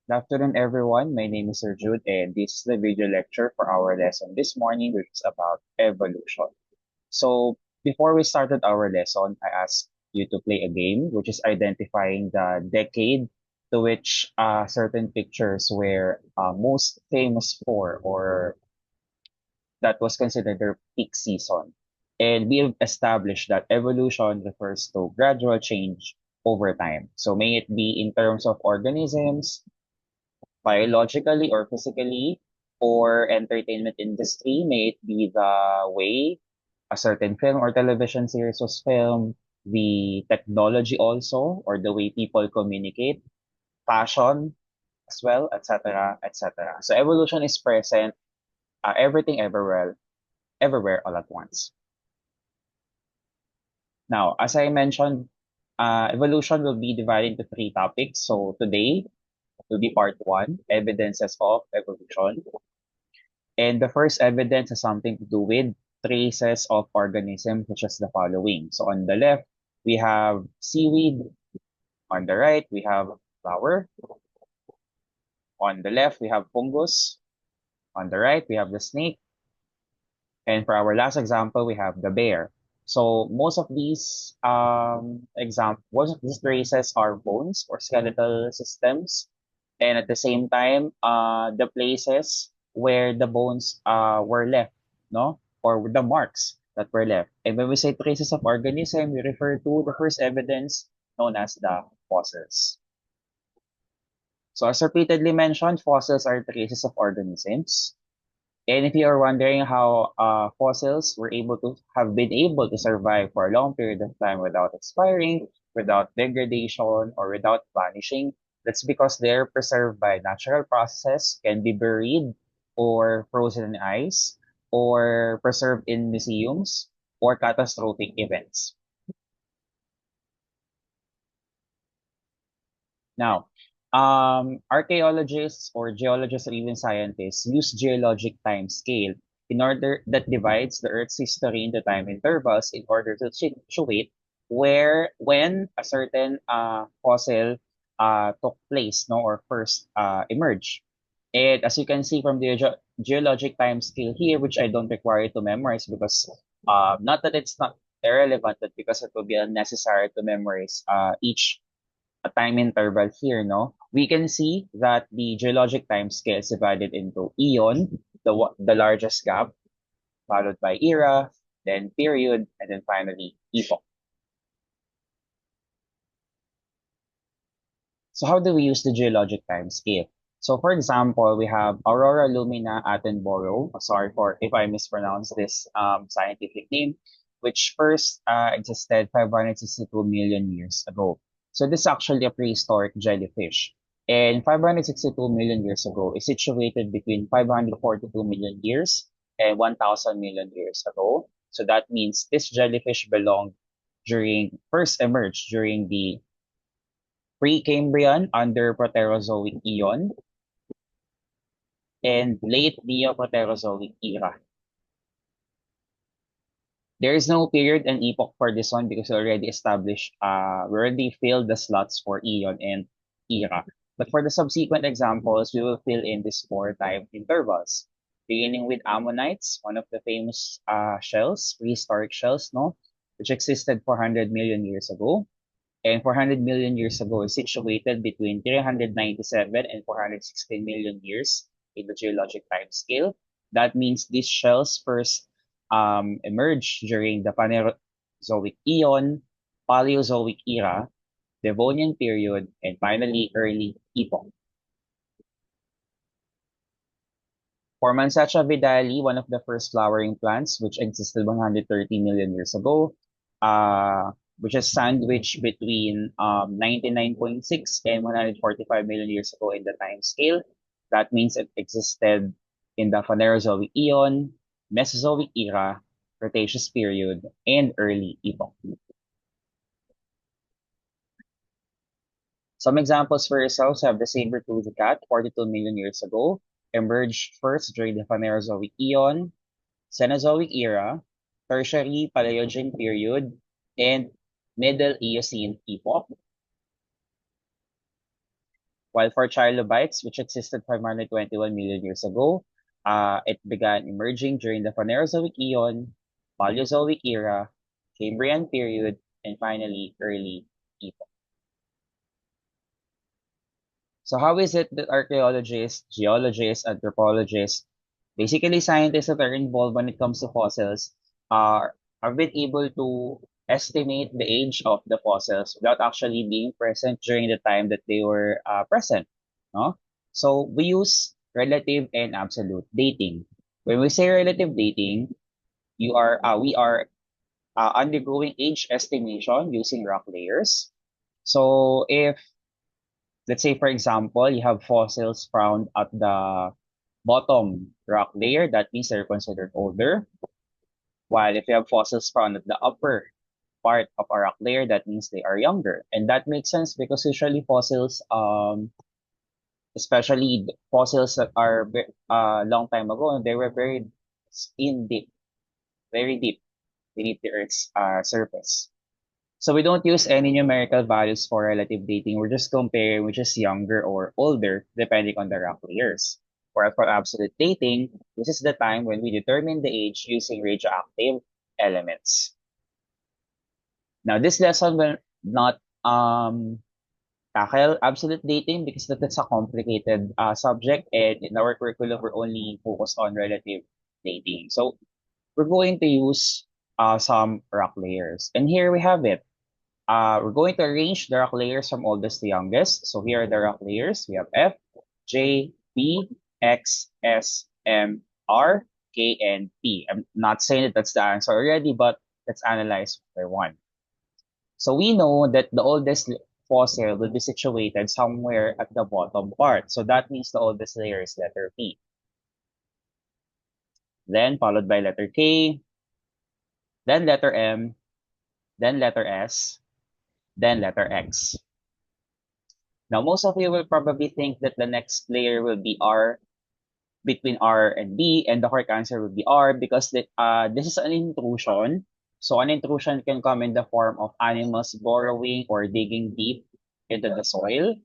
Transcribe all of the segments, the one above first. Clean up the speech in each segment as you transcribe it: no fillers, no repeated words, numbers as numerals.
Good afternoon, everyone. My name is Sir Jude, and this is the video lecture for our lesson this morning, which is about evolution. So, before we started our lesson, I asked you to play a game, which is identifying the decade to which certain pictures were most famous for, or that was considered their peak season. And we have established that evolution refers to gradual change over time. So, may it be in terms of organisms, biologically or physically, or entertainment industry, may it be the way a certain film or television series was filmed, the technology also, or the way people communicate, fashion as well, etc., etc. So evolution is present, everything everywhere all at once. Now, as I mentioned, evolution will be divided into three topics. So today will be part one, evidences of evolution. And the first evidence has something to do with traces of organisms, such as the following. So on the left, we have seaweed. On the right, we have flower. On the left, we have fungus. On the right, we have the snake. And for our last example, we have the bear. So most of these traces are bones or skeletal systems, and at the same time, the places where the bones were left, no, or the marks that were left. And when we say traces of organism, we refer to the first evidence known as the fossils. So as repeatedly mentioned, fossils are traces of organisms. And if you are wondering how fossils were able to have been able to survive for a long period of time without expiring, without degradation, or without vanishing, that's because they're preserved by natural processes, can be buried or frozen in ice, or preserved in museums, or catastrophic events. Now, archaeologists or geologists or even scientists use geologic time scale in order that divides the Earth's history into time intervals in order to situate where when a certain fossil took place, no, or first emerged. And as you can see from the geologic time scale here, which I don't require you to memorize because not that it's not irrelevant, but because it will be unnecessary to memorize each a time interval here, no, we can see that the geologic time scale is divided into eon, the largest gap, followed by era, then period, and then finally epoch. So how do we use the geologic time scale? So for example, we have Aurora Lumina Attenborough. Sorry for if I mispronounce this scientific name, which first existed 562 million years ago. So this is actually a prehistoric jellyfish. And 562 million years ago is situated between 542 million years and 1,000 million years ago. So that means this jellyfish belonged first emerged during the Precambrian under Proterozoic Eon, and late Neoproterozoic era. There is no period and epoch for this one because we already filled the slots for Eon and era. But for the subsequent examples, we will fill in these four time intervals. Beginning with ammonites, one of the famous prehistoric shells, no, which existed 400 million years ago. And 400 million years ago is situated between 397 and 416 million years in the geologic time scale. That means these shells first emerged during the Phanerozoic Eon, Paleozoic era, Devonian period, and finally early epoch. For Mansacha vidali, one of the first flowering plants, which existed 130 million years ago, which is sandwiched between 99.6 and 145 million years ago in the time scale. That means it existed in the Phanerozoic Eon, Mesozoic era, Cretaceous period, and early epoch. Some examples for yourselves have the saber-toothed cat 42 million years ago, emerged first during the Phanerozoic Eon, Cenozoic era, Tertiary Paleogene period, and Middle Eocene epoch. While for trilobites, which existed 521 million years ago, it began emerging during the Phanerozoic Eon, Paleozoic era, Cambrian period, and finally early epoch. So how is it that archaeologists, geologists, anthropologists, basically scientists that are involved when it comes to fossils, have been able to estimate the age of the fossils without actually being present during the time that they were present? No? So we use relative and absolute dating. When we say relative dating, we are undergoing age estimation using rock layers. So if, let's say, for example, you have fossils found at the bottom rock layer, that means they're considered older. While if you have fossils found at the upper part of a rock layer, that means they are younger. And that makes sense because usually fossils, especially fossils that are long time ago, they were buried in deep, very deep beneath the Earth's surface. So we don't use any numerical values for relative dating. We're just comparing which is younger or older depending on the rock layers. Whereas for absolute dating, this is the time when we determine the age using radioactive elements. Now, this lesson will not tackle absolute dating because that's a complicated subject, and in our curriculum, we're only focused on relative dating. So we're going to use some rock layers. And here we have it. We're going to arrange the rock layers from oldest to youngest. So here are the rock layers. We have F, J, P, X, S, M, R, K, and P. I'm not saying that that's the answer already, but let's analyze one by one. So we know that the oldest fossil will be situated somewhere at the bottom part. So that means the oldest layer is letter P. Then followed by letter K, then letter M, then letter S, then letter X. Now, most of you will probably think that the next layer will be R, between R and B, and the correct answer will be R because this is an intrusion. So an intrusion can come in the form of animals burrowing or digging deep into the soil,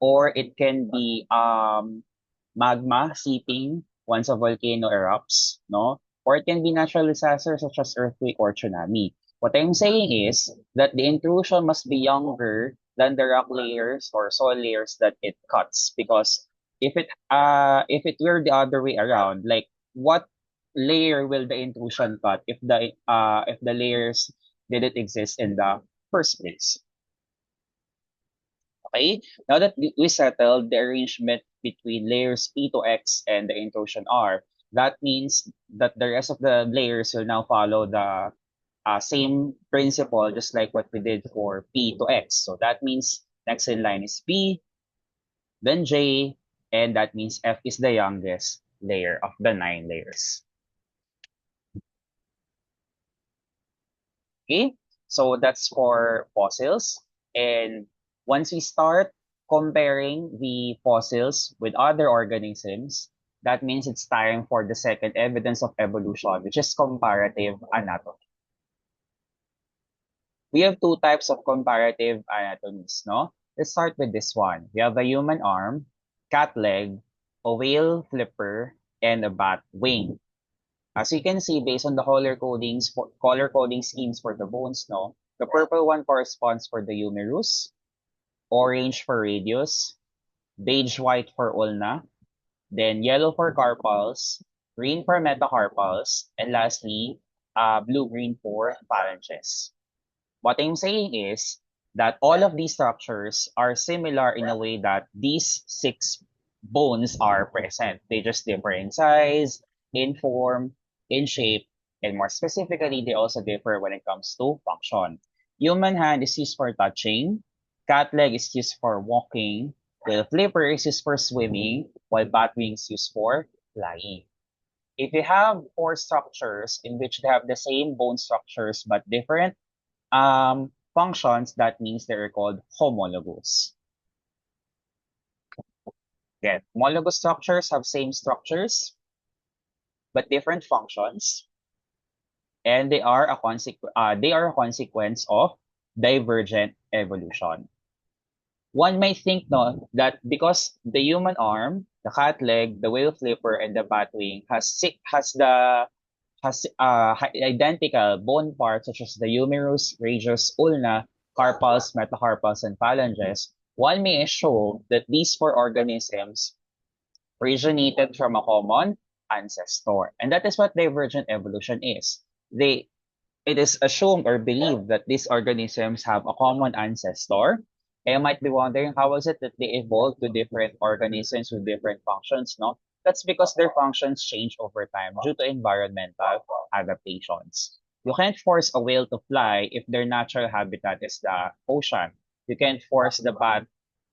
or it can be magma seeping once a volcano erupts, no? Or it can be natural disasters such as earthquake or tsunami. What I'm saying is that the intrusion must be younger than the rock layers or soil layers that it cuts, because if it were the other way around, like what layer will the intrusion cut if the layers didn't exist in the first place? Okay, now that we settled the arrangement between layers P to X and the intrusion R, that means that the rest of the layers will now follow the same principle, just like what we did for P to X. So that means next in line is P, then J, and that means F is the youngest layer of the 9 layers. Okay, so that's for fossils. And once we start comparing the fossils with other organisms, that means it's time for the second evidence of evolution, which is comparative anatomy. We have two types of comparative anatomies, no? Let's start with this one. We have a human arm, cat leg, a whale flipper, and a bat wing. As you can see, based on the color coding schemes for the bones, no, the purple one corresponds for the humerus, orange for radius, beige white for ulna, then yellow for carpals, green for metacarpals, and lastly, blue-green for phalanges. What I'm saying is that all of these structures are similar in a way that these 6 bones are present. They just differ in size, in form, in shape, and more specifically, they also differ when it comes to function. Human hand is used for touching, cat leg is used for walking, while flipper is used for swimming, while bat wing is used for flying. If you have 4 structures in which they have the same bone structures but different functions, that means they're called homologous. Again, homologous structures have same structures but different functions, and they are a consequence of divergent evolution. One might think no that because the human arm, the cat leg, the whale flipper, and the bat wing has identical bone parts such as the humerus, radius, ulna, carpals, metacarpals, and phalanges, one may assume that these four organisms originated from a common ancestor. And that is what divergent evolution is. It is assumed or believed that these organisms have a common ancestor. And you might be wondering how is it that they evolved to different organisms with different functions, no? That's because their functions change over time due to environmental adaptations. You can't force a whale to fly if their natural habitat is the ocean. You can't force the bat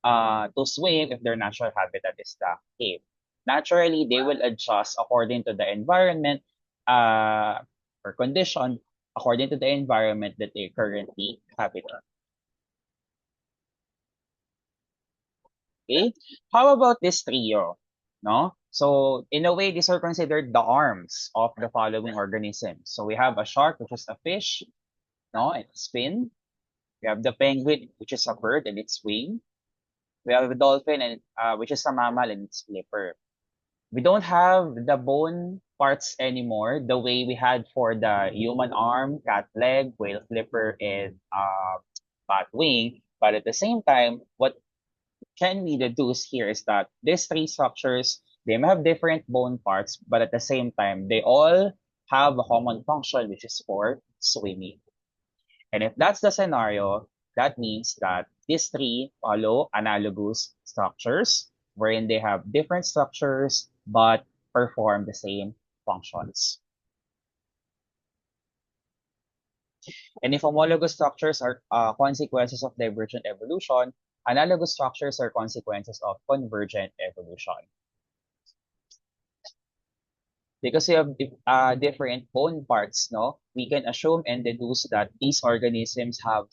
to swim if their natural habitat is the cave. Naturally, they will adjust according to the environment uh, or condition according to the environment that they currently habitat. Okay? How about this trio? No? So, in a way, these are considered the arms of the following organisms. So, we have a shark, which is a fish, no, and its fin. We have the penguin, which is a bird and its wing. We have a dolphin, and which is a mammal and its flipper. We don't have the bone parts anymore the way we had for the human arm, cat leg, whale flipper, and bat wing. But at the same time, what can we deduce here is that these three structures, they may have different bone parts, but at the same time, they all have a common function, which is for swimming. And if that's the scenario, that means that these three follow analogous structures, wherein they have different structures but perform the same functions. And if homologous structures are consequences of divergent evolution, analogous structures are consequences of convergent evolution. Because we have different bone parts, no, we can assume and deduce that these organisms have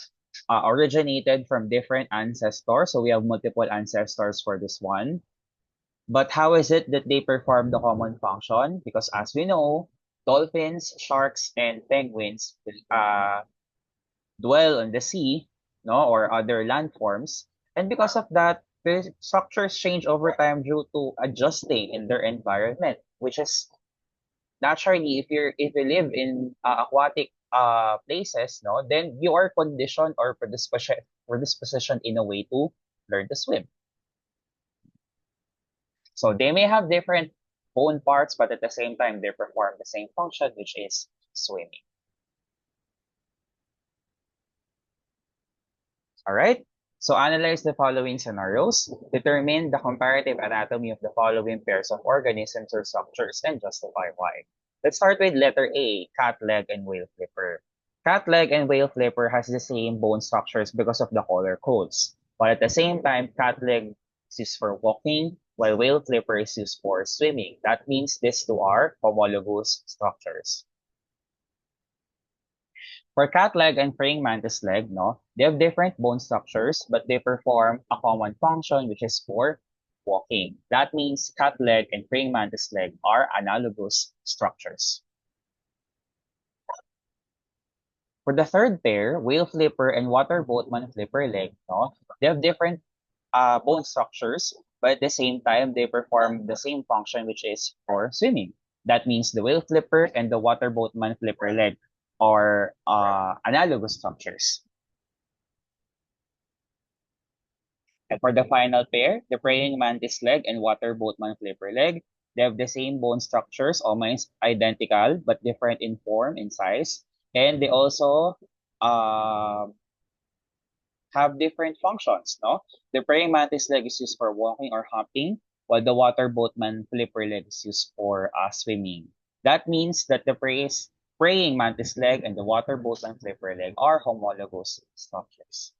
originated from different ancestors. So we have multiple ancestors for this one. But how is it that they perform the common function? Because as we know, dolphins, sharks, and penguins dwell on the sea, no, or other landforms. And because of that, the structures change over time due to adjusting in their environment, which is naturally if you live in aquatic places, no, then you are conditioned or predispositioned in a way to learn to swim. So they may have different bone parts, but at the same time they perform the same function, which is swimming. All right. So analyze the following scenarios, determine the comparative anatomy of the following pairs of organisms or structures, and justify why. Let's start with letter A, cat leg and whale flipper. Cat leg and whale flipper has the same bone structures because of the color codes. But at the same time, cat leg is used for walking, while whale flipper is used for swimming. That means these two are homologous structures. For cat leg and praying mantis leg, no, they have different bone structures, but they perform a common function, which is for walking. That means cat leg and praying mantis leg are analogous structures. For the third pair, whale flipper and water boatman flipper leg, no, they have different bone structures, but at the same time, they perform the same function, which is for swimming. That means the whale flipper and the water boatman flipper leg are analogous structures. And for the final pair, the praying mantis leg and water boatman flipper leg, they have the same bone structures, almost identical, but different in form and size. And they also uh, have different functions, no? The praying mantis leg is used for walking or hopping, while the water boatman flipper leg is used for swimming. That means that the praying mantis leg and the water boatman flipper leg are homologous structures.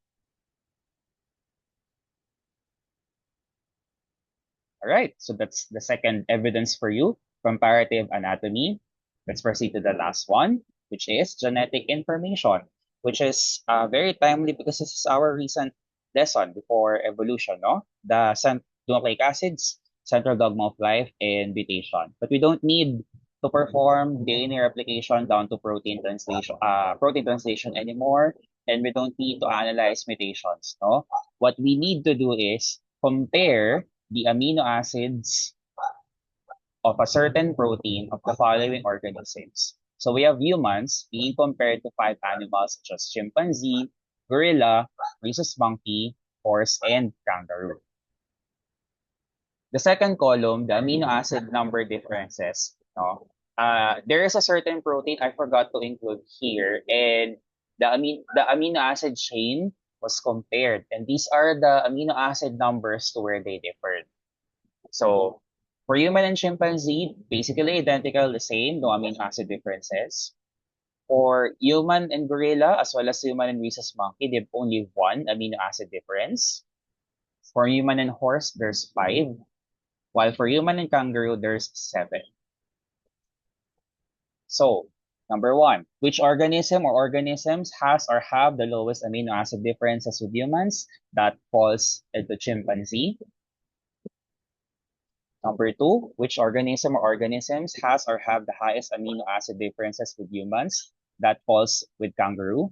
All right, so that's the second evidence for you, comparative anatomy. Let's proceed to the last one, which is genetic information, which is very timely because this is our recent lesson before evolution, no? The nucleic acids, central dogma of life, and mutation. But we don't need to perform DNA replication down to protein translation anymore. and we don't need to analyze mutations, no? What we need to do is compare the amino acids of a certain protein of the following organisms. So we have humans being compared to five animals such as chimpanzee, gorilla, rhesus monkey, horse, and kangaroo. The second column, the amino acid number differences. No? There is a certain protein I forgot to include here, and the amino acid chain was compared, and these are the amino acid numbers to where they differed. So for human and chimpanzee, basically identical, the same, no amino acid differences. For human and gorilla, as well as human and rhesus monkey, they have only one amino acid difference. For human and horse, there's five. While for human and kangaroo, there's seven. So, number one, which organism or organisms has or have the lowest amino acid differences with humans? That falls into chimpanzee. Number two, which organism or organisms has or have the highest amino acid differences with humans? That falls with kangaroo.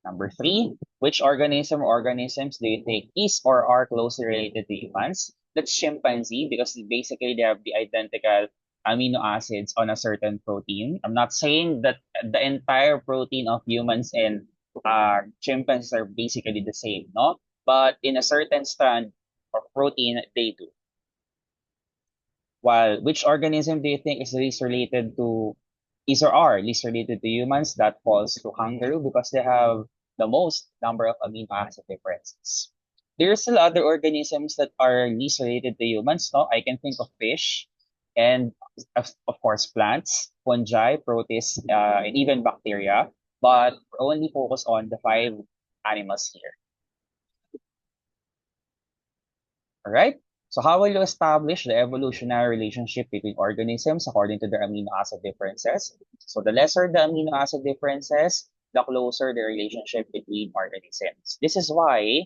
Number three, which organism or organisms do you think is or are closely related to humans? That's chimpanzee because basically they have the identical amino acids on a certain protein. I'm not saying that the entire protein of humans and chimpanzees are basically the same, no? But in a certain strand of protein, they do. While which organism do you think is least related to, is or are least related to humans? That falls to kangaroo because they have the most number of amino acid differences. There are still other organisms that are least related to humans. No, I can think of fish, and of course plants, fungi, protists, and even bacteria. But we're only focused on the five animals here. All right. So how will you establish the evolutionary relationship between organisms according to their amino acid differences? So the lesser the amino acid differences, the closer the relationship between organisms. This is why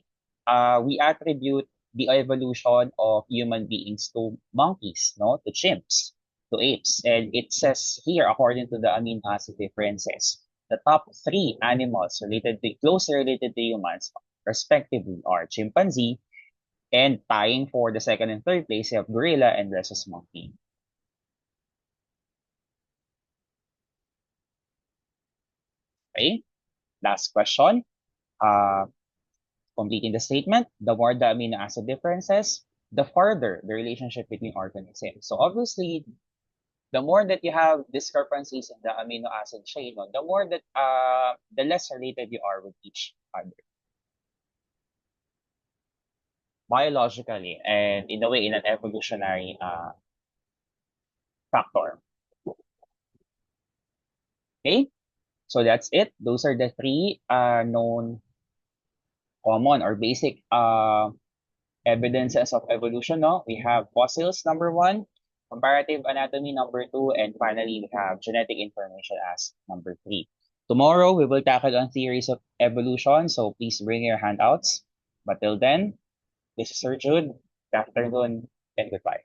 we attribute the evolution of human beings to monkeys, no, to chimps, to apes. And it says here, according to the amino acid differences, the top three animals closely related to humans, respectively, are chimpanzee, and tying for the second and third place, you have gorilla and rhesus monkey. Okay, last question. Uh, Completing the statement, the more the amino acid differences, the farther the relationship between organisms. So obviously, the more that you have discrepancies in the amino acid chain, no, the more that the less related you are with each other biologically and in a way in an evolutionary factor. Okay, so that's it. Those are the three known common or basic evidences of evolution. No, we have fossils number one, comparative anatomy number two, and finally we have genetic information as number three. Tomorrow we will tackle on theories of evolution, so please bring your handouts. But till then, this is Sir Jude. Good afternoon and goodbye.